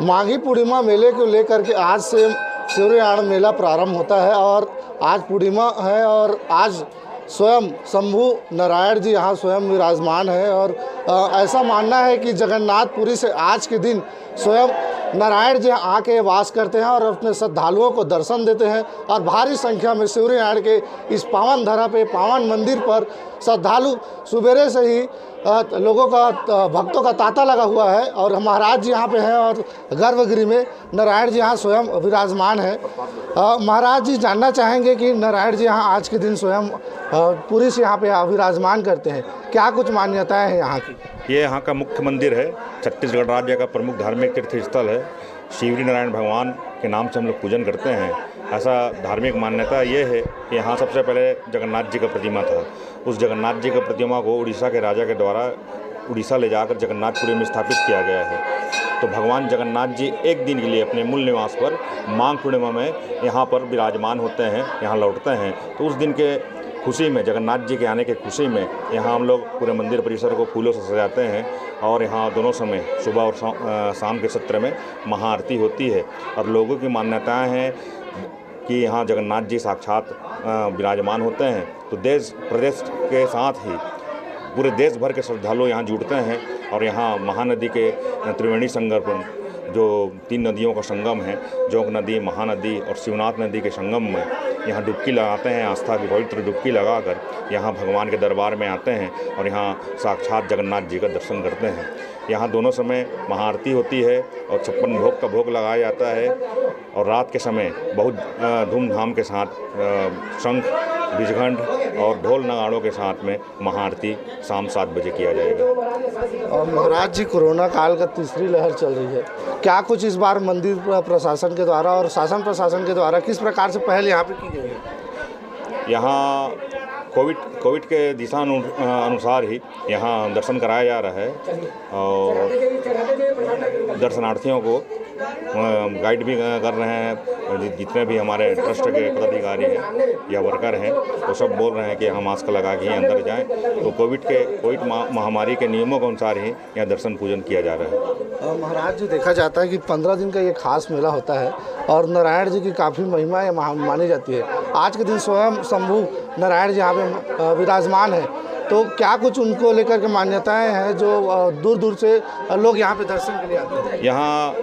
माघी पूर्णिमा मेले को लेकर के आज से शिवरियाण मेला प्रारंभ होता है और आज पूर्णिमा है और आज स्वयं शंभू नारायण जी यहाँ स्वयं विराजमान है और ऐसा मानना है कि जगन्नाथपुरी से आज के दिन स्वयं नारायण जी आके वास करते हैं और अपने श्रद्धालुओं को दर्शन देते हैं और भारी संख्या में शिवरियाण के इस पावन धरा पे पावन मंदिर पर श्रद्धालु सुबेरे से ही लोगों का भक्तों का तांता लगा हुआ है और महाराज जी यहाँ पे हैं और गर्भगृह में नारायण जी यहाँ स्वयं विराजमान है। महाराज जी जानना चाहेंगे कि नारायण जी यहाँ आज के दिन स्वयं पुरी से यहाँ पे विराजमान करते हैं, क्या कुछ मान्यताएं हैं यहाँ की? ये यहाँ का मुख्य मंदिर है, छत्तीसगढ़ राज्य का प्रमुख धार्मिक तीर्थ स्थल है। शिवरी नारायण भगवान के नाम से हम लोग पूजन करते हैं। ऐसा धार्मिक मान्यता ये है कि यहाँ सबसे पहले जगन्नाथ जी का प्रतिमा था। उस जगन्नाथ जी का प्रतिमा को उड़ीसा के राजा के द्वारा उड़ीसा ले जाकर जगन्नाथपुरी में स्थापित किया गया है। तो भगवान जगन्नाथ जी एक दिन के लिए अपने मूल निवास पर माघ पूर्णिमा में यहाँ पर विराजमान होते हैं, यहाँ लौटते हैं। तो उस दिन के खुशी में, जगन्नाथ जी के आने के खुशी में यहाँ हम लोग पूरे मंदिर परिसर को फूलों से सजाते हैं और यहाँ दोनों समय सुबह और शाम के सत्र में महाआरती होती है। और लोगों की मान्यताएं हैं कि यहाँ जगन्नाथ जी साक्षात विराजमान होते हैं। तो देश प्रदेश के साथ ही पूरे देश भर के श्रद्धालु यहाँ जुड़ते हैं और यहाँ महानदी के त्रिवेणी संगम, जो 3 नदियों का संगम है, जोंक नदी, महानदी और शिवनाथ नदी के संगम में यहाँ डुबकी लगाते हैं। आस्था की पवित्र डुबकी लगाकर यहाँ भगवान के दरबार में आते हैं और यहाँ साक्षात जगन्नाथ जी का दर्शन करते हैं। यहाँ दोनों समय महाआरती होती है और 56 भोग का भोग लगाया जाता है और रात के समय बहुत धूमधाम के साथ शंख, बीजघंट और ढोल नगाड़ों के साथ में महाआरती शाम 7 बजे किया जाएगा। और महाराज जी, कोरोना काल का तीसरी लहर चल रही है, क्या कुछ इस बार मंदिर प्रशासन के द्वारा और शासन प्रशासन के द्वारा किस प्रकार से पहल यहाँ पे की गई है? यहाँ कोविड के दिशा अनुसार ही यहाँ दर्शन कराया जा रहा है और दर्शनार्थियों को गाइड भी कर रहे हैं। जितने भी हमारे ट्रस्ट के पदाधिकारी हैं या वर्कर हैं वो सब बोल रहे हैं कि हम मास्क लगा के ही अंदर जाएं। तो कोविड महामारी के नियमों के अनुसार ही यहाँ दर्शन पूजन किया जा रहा है। महाराज जी, देखा जाता है कि 15 दिन का ये खास मेला होता है और नारायण जी की काफ़ी महिमा यहाँ मानी जाती है। आज के दिन स्वयं शंभू नारायण जी यहाँ पे विराजमान है, तो क्या कुछ उनको लेकर के मान्यताएं हैं जो दूर दूर से लोग यहाँ पे दर्शन के लिए आते हैं? यहाँ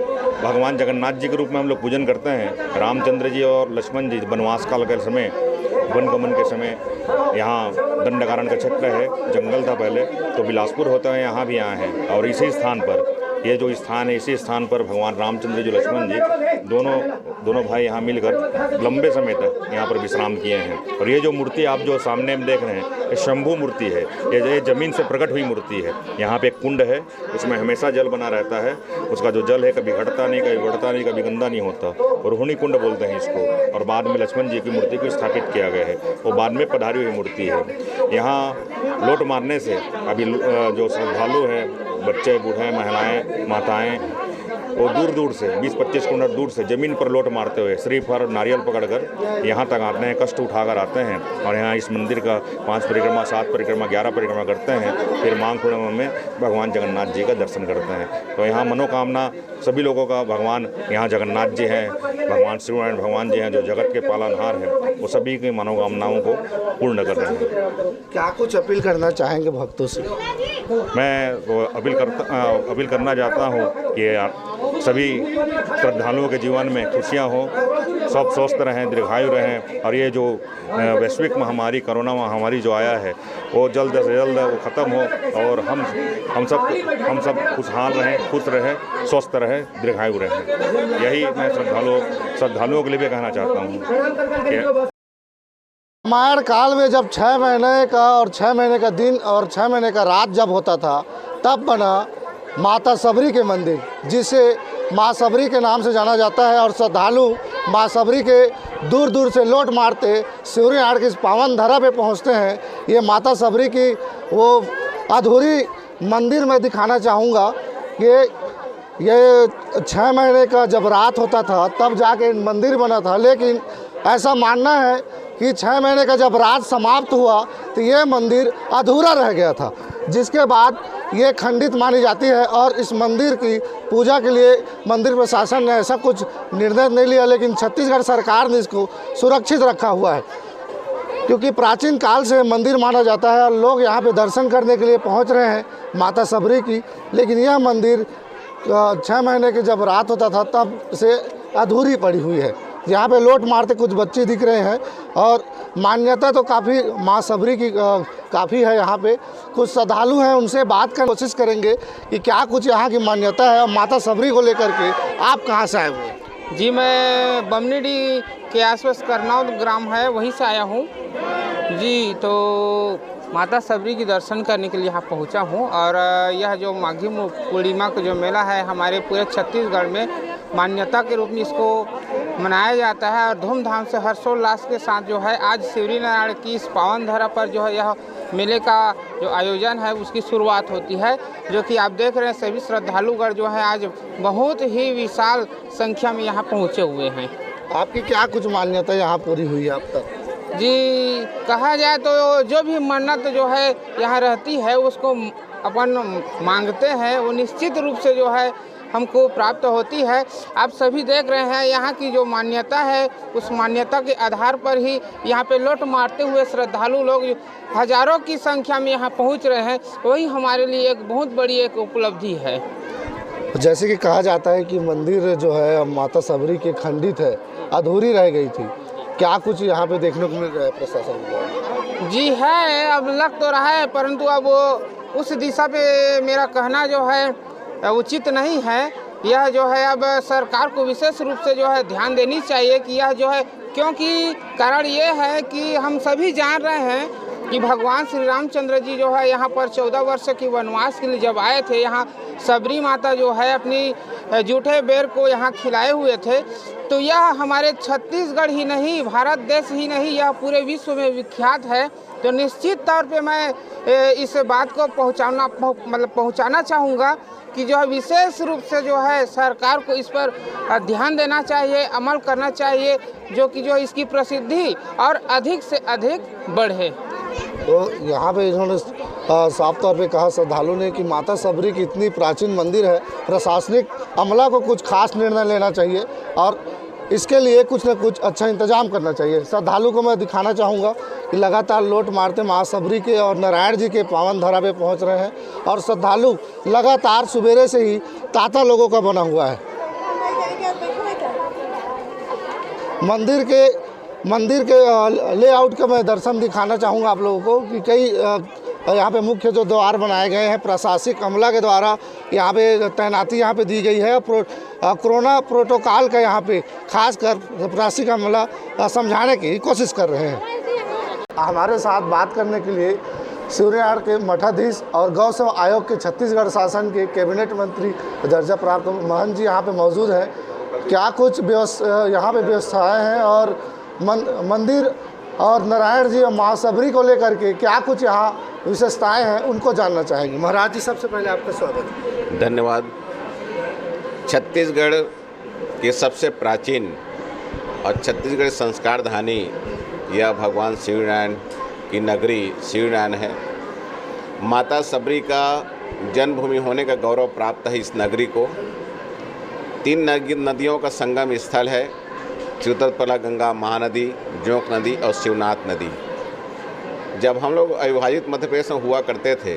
भगवान जगन्नाथ जी के रूप में हम लोग पूजन करते हैं। रामचंद्र जी और लक्ष्मण जी वनवास काल के समय, वनगमन के समय यहाँ दंडकारण्य का क्षेत्र है, जंगल था पहले, तो बिलासपुर होता है यहाँ भी आए हैं। और इसी स्थान पर, ये जो स्थान है, इसी स्थान पर भगवान रामचंद्र जी, लक्ष्मण जी दोनों भाई यहाँ मिलकर लंबे समय तक यहाँ पर विश्राम किए हैं। और ये जो मूर्ति आप जो सामने में देख रहे हैं, ये शंभू मूर्ति है। ये ज़मीन से प्रकट हुई मूर्ति है। यहाँ पे एक कुंड है, उसमें हमेशा जल बना रहता है। उसका जो जल है कभी घटता नहीं, कभी बढ़ता नहीं, कभी गंदा नहीं होता, और रोहिणी कुंड बोलते हैं इसको। और बाद में लक्ष्मण जी की मूर्ति को स्थापित किया गया है, वो बाद में पधारी हुई मूर्ति है। यहाँ लोट मारने से अभी जो श्रद्धालु हैं, बच्चे, बूढ़े, महिलाएं, माताएं, वो दूर दूर से 20-25 किलोमीटर दूर से ज़मीन पर लोट मारते हुए श्रीफल नारियल पकड़कर यहाँ तक आते हैं, कष्ट उठाकर आते हैं और यहाँ इस मंदिर का 5 परिक्रमा, 7 परिक्रमा, 11 परिक्रमा करते हैं। फिर माघ पूर्णिमा में भगवान जगन्नाथ जी का दर्शन करते हैं। तो यहाँ मनोकामना सभी लोगों का, भगवान यहाँ जगन्नाथ जी हैं, भगवान शिवनारायण भगवान जी हैं जो जगत के पालनहार हैं, वो सभी की मनोकामनाओं को पूर्ण कर रहे हैं। क्या कुछ अपील करना चाहेंगे भक्तों से? मैं अपील करना चाहता हूँ कि सभी श्रद्धालुओं के जीवन में खुशियाँ हों, सब स्वस्थ रहें, दीर्घायु रहें और ये जो वैश्विक महामारी, कोरोना महामारी जो आया है, वो जल्द से जल्द वो ख़त्म हो और हम सब खुशहाल रहें, खुश रहें, स्वस्थ रहें, दीर्घायु रहें। यही मैं श्रद्धालुओं के लिए भी कहना चाहता हूँ। रामायण काल में जब 6 महीने का और 6 महीने का दिन और 6 महीने का रात जब होता था, तब बना माता सबरी के मंदिर, जिसे माँ सबरी के नाम से जाना जाता है। और श्रद्धालु माँ सबरी के दूर दूर से लोट मारते शिवरियाण की इस पावन धरा पे पहुँचते हैं। ये माता सबरी की वो अधूरी मंदिर में दिखाना चाहूँगा कि ये 6 महीने का जब रात होता था तब जाके मंदिर बना था, लेकिन ऐसा मानना है कि 6 महीने का जब रात समाप्त हुआ तो ये मंदिर अधूरा रह गया था, जिसके बाद ये खंडित मानी जाती है और इस मंदिर की पूजा के लिए मंदिर प्रशासन ने ऐसा कुछ निर्णय नहीं लिया, लेकिन छत्तीसगढ़ सरकार ने इसको सुरक्षित रखा हुआ है, क्योंकि प्राचीन काल से मंदिर माना जाता है और लोग यहाँ पे दर्शन करने के लिए पहुँच रहे हैं माता सबरी की। लेकिन यह मंदिर 6 महीने की जब रात होता था तब से अधूरी पड़ी हुई है। यहाँ पे लोट मारते कुछ बच्चे दिख रहे हैं और मान्यता तो काफ़ी माँ सबरी की काफ़ी है। यहाँ पे कुछ श्रद्धालु हैं, उनसे बात करने की कोशिश करेंगे कि क्या कुछ यहाँ की मान्यता है और माता सबरी को लेकर के आप कहाँ से आए हुए? जी, मैं बमनीडी के आसपास करनौद ग्राम है, वहीं से आया हूँ जी। तो माता सबरी की दर्शन करने के लिए यहाँ पहुँचा हूँ और यह जो माघी पूर्णिमा का जो मेला है हमारे पूरे छत्तीसगढ़ में मान्यता के रूप में इसको मनाया जाता है और धूमधाम से हर्षोल्लास के साथ जो है आज शिवरी नारायण की इस पावन धरा पर जो है यह मेले का जो आयोजन है उसकी शुरुआत होती है, जो कि आप देख रहे हैं सभी श्रद्धालुगण जो है आज बहुत ही विशाल संख्या में यहाँ पहुँचे हुए हैं। आपकी क्या कुछ मान्यता यहाँ पूरी हुई है अब तक? जी, कहा जाए तो जो भी मन्नत जो है यहाँ रहती है उसको अपन मांगते हैं, वो निश्चित रूप से जो है हमको प्राप्त होती है। आप सभी देख रहे हैं यहाँ की जो मान्यता है उस मान्यता के आधार पर ही यहाँ पे लौट मारते हुए श्रद्धालु लोग हजारों की संख्या में यहाँ पहुँच रहे हैं, वही हमारे लिए एक बहुत बड़ी एक उपलब्धि है। जैसे कि कहा जाता है कि मंदिर जो है माता सबरी के खंडित है, अधूरी रह गई थी, क्या कुछ यहाँ पे देखने को मिल रहा है प्रशासन को? जी है, अब लग तो रहा है, परंतु अब उस दिशा पे मेरा कहना जो है उचित नहीं है। यह जो है अब सरकार को विशेष रूप से जो है ध्यान देनी चाहिए कि यह जो है, क्योंकि कारण ये है कि हम सभी जान रहे हैं कि भगवान श्री रामचंद्र जी जो है यहाँ पर 14 वर्ष की वनवास के लिए जब आए थे, यहाँ सबरी माता जो है अपनी जूठे बेर को यहाँ खिलाए हुए थे। तो यह हमारे छत्तीसगढ़ ही नहीं, भारत देश ही नहीं, यह पूरे विश्व में विख्यात है। तो निश्चित तौर पे मैं इस बात को पहुँचाना चाहूँगा कि जो है विशेष रूप से जो है सरकार को इस पर ध्यान देना चाहिए, अमल करना चाहिए, जो कि जो इसकी प्रसिद्धि और अधिक से अधिक बढ़े। तो यहाँ पे इन्होंने साफ तौर पे कहा श्रद्धालु ने कि माता सबरी की इतनी प्राचीन मंदिर है, प्रशासनिक अमला को कुछ खास निर्णय लेना चाहिए और इसके लिए कुछ न कुछ अच्छा इंतजाम करना चाहिए। श्रद्धालु को मैं दिखाना चाहूँगा कि लगातार लोट मारते माँ सबरी के और नारायण जी के पावन धरा पे पहुँच रहे हैं और श्रद्धालु लगातार सुबेरे से ही तांता लोगों का बना हुआ है। मंदिर के लेआउट का मैं दर्शन दिखाना चाहूँगा आप लोगों को कि कई यहाँ पे मुख्य जो द्वार बनाए गए हैं प्रशासनिक अमला के द्वारा यहाँ पे तैनाती यहाँ पे दी गई है। कोरोना प्रोटोकॉल का यहाँ पे खासकर प्रशासनिक अमला समझाने की कोशिश कर रहे हैं। हमारे साथ बात करने के लिए शिवरीनारायण के मठाधीश और गौ सेवा आयोग के छत्तीसगढ़ शासन के कैबिनेट मंत्री दर्जा प्राप्त महंत जी यहाँ पे मौजूद हैं। क्या कुछ यहाँ पे व्यवस्थाएँ हैं और मंदिर और नारायण जी और माँ सबरी को लेकर के क्या कुछ यहाँ विशेषताएं हैं उनको जानना चाहेंगे। महाराज जी, सबसे पहले आपका स्वागत है। धन्यवाद। छत्तीसगढ़ के सबसे प्राचीन और छत्तीसगढ़ संस्कार धानी यह भगवान शिवनारायण की नगरी शिवनारायण है। माता सबरी का जन्मभूमि होने का गौरव प्राप्त है इस नगरी को। 3 नदियों का संगम स्थल है, चित्रतला गंगा महानदी, जोंक नदी और शिवनाथ नदी। जब हम लोग अविभाजित मध्य प्रदेश में हुआ करते थे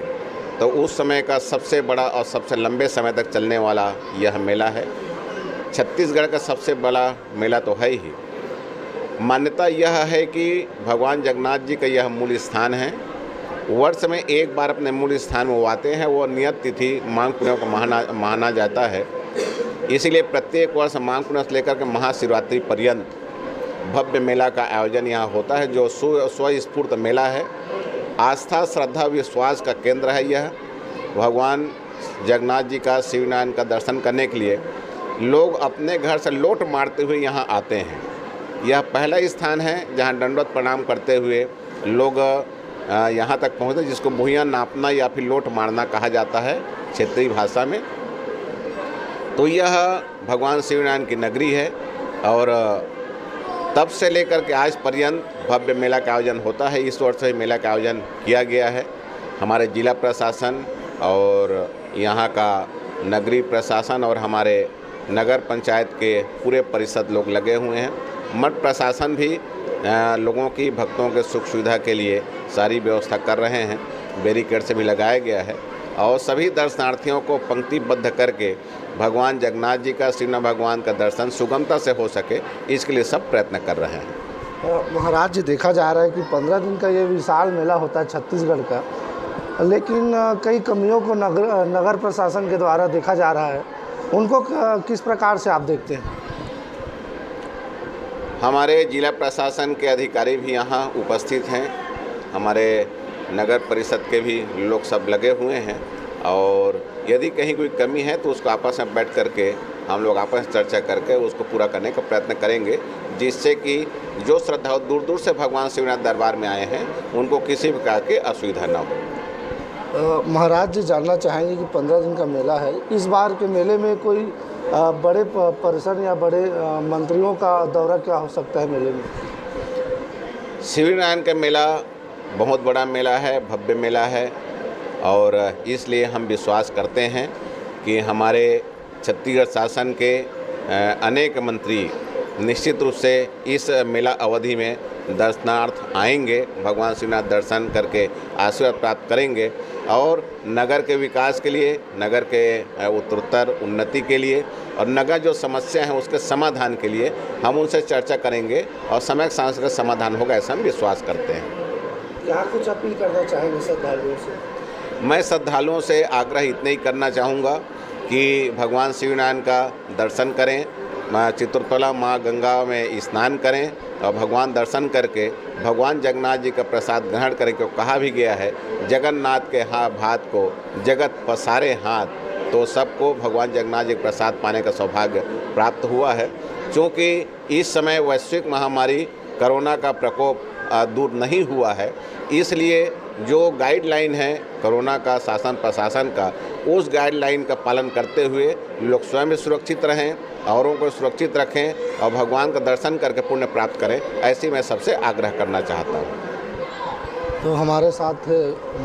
तो उस समय का सबसे बड़ा और सबसे लंबे समय तक चलने वाला यह मेला है। छत्तीसगढ़ का सबसे बड़ा मेला तो है ही। मान्यता यह है कि भगवान जगन्नाथ जी का यह मूल स्थान है। वर्ष में एक बार अपने मूल स्थान में वो आते हैं। वो नियत तिथि माघ पूर्णिमा को माना जाता है। इसीलिए प्रत्येक वर्ष माघ पूर्णिमा से लेकर के महाशिवरात्रि पर्यंत भव्य मेला का आयोजन यहाँ होता है, जो स्वस्फूर्त मेला है। आस्था, श्रद्धा, विश्वास का केंद्र है यह। भगवान जगन्नाथ जी का, शिवनारायण का दर्शन करने के लिए लोग अपने घर से लोट मारते हुए यहाँ आते हैं। यह पहला स्थान है जहाँ दंडवत प्रणाम करते हुए लोग यहाँ तक पहुँचते, जिसको भुइयाँ नापना या फिर लोट मारना कहा जाता है क्षेत्रीय भाषा में। तो यह भगवान शिवनारायण की नगरी है और तब से लेकर के आज पर्यंत भव्य मेला का आयोजन होता है। इस वर्ष से मेला का आयोजन किया गया है। हमारे जिला प्रशासन, और यहाँ का नगरीय प्रशासन और हमारे नगर पंचायत के पूरे परिषद लोग लगे हुए हैं। मठ प्रशासन भी लोगों की भक्तों के सुख सुविधा के लिए सारी व्यवस्था कर रहे हैं। बैरिकेड से भी लगाया गया है और सभी दर्शनार्थियों को पंक्तिबद्ध करके भगवान जगन्नाथ जी का, श्रीनाथ भगवान का दर्शन सुगमता से हो सके, इसके लिए सब प्रयत्न कर रहे हैं। महाराज जी, देखा जा रहा है कि 15 दिन का ये विशाल मेला होता है छत्तीसगढ़ का, लेकिन कई कमियों को नगर प्रशासन के द्वारा देखा जा रहा है, उनको किस प्रकार से आप देखते हैं? हमारे जिला प्रशासन के अधिकारी भी यहाँ उपस्थित हैं, हमारे नगर परिषद के भी लोग सब लगे हुए हैं और यदि कहीं कोई कमी है तो उसको आपस में बैठ करके हम लोग आपस में चर्चा करके उसको पूरा करने का प्रयत्न करेंगे, जिससे कि जो श्रद्धालु दूर दूर से भगवान शिवनाथ दरबार में आए हैं उनको किसी प्रकार की असुविधा न हो। महाराज जी, जानना चाहेंगे कि 15 दिन का मेला है, इस बार के मेले में कोई बड़े परिसर या बड़े मंत्रियों का दौरा क्या हो सकता है मेले में? शिवनारायण का मेला बहुत बड़ा मेला है, भव्य मेला है और इसलिए हम विश्वास करते हैं कि हमारे छत्तीसगढ़ शासन के अनेक मंत्री निश्चित रूप से इस मेला अवधि में दर्शनार्थ आएंगे, भगवान शिवनाथ दर्शन करके आशीर्वाद प्राप्त करेंगे और नगर के विकास के लिए, नगर के उत्तरोत्तर उन्नति के लिए और नगर जो समस्या हैं उसके समाधान के लिए हम उनसे चर्चा करेंगे और समय के साथ का समाधान होगा, ऐसा हम विश्वास करते हैं। क्या कुछ अपील करना चाहेंगे श्रद्धालुओं से? मैं श्रद्धालुओं से आग्रह इतना ही करना चाहूँगा कि भगवान शिवनारायण का दर्शन करें, माँ चित्रतोला माँ गंगा में स्नान करें और भगवान दर्शन करके भगवान जगन्नाथ जी का प्रसाद ग्रहण करें। क्यों कहा भी गया है, जगन्नाथ के भात को जगत पसारे हाथ, तो सबको भगवान जगन्नाथ जी का प्रसाद पाने का सौभाग्य प्राप्त हुआ है। क्योंकि इस समय वैश्विक महामारी कोरोना का प्रकोप दूर नहीं हुआ है, इसलिए जो गाइडलाइन है कोरोना का शासन प्रशासन का, उस गाइडलाइन का पालन करते हुए लोग स्वयं भी सुरक्षित रहें, औरों को सुरक्षित रखें और भगवान का दर्शन करके पुण्य प्राप्त करें, ऐसी मैं सबसे आग्रह करना चाहता हूँ। तो हमारे साथ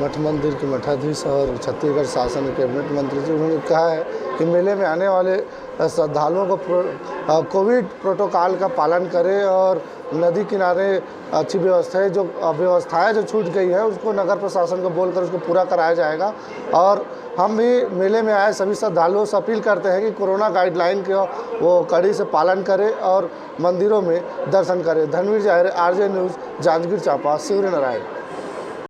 मठ मंदिर के मठाधीश और छत्तीसगढ़ शासन के कैबिनेट मंत्री जी, उन्होंने कहा है कि मेले में आने वाले श्रद्धालुओं को कोविड प्रोटोकॉल का पालन करें और नदी किनारे अच्छी व्यवस्थाएं जो छूट गई है उसको नगर प्रशासन को बोलकर उसको पूरा कराया जाएगा। और हम भी मेले में आए सभी श्रद्धालुओं से अपील करते हैं कि कोरोना गाइडलाइन का वो कड़ी से पालन करें और मंदिरों में दर्शन करें। धनवीर जाहिर, आरजे न्यूज़, जांजगीर चांपा, शिवरी नारायण।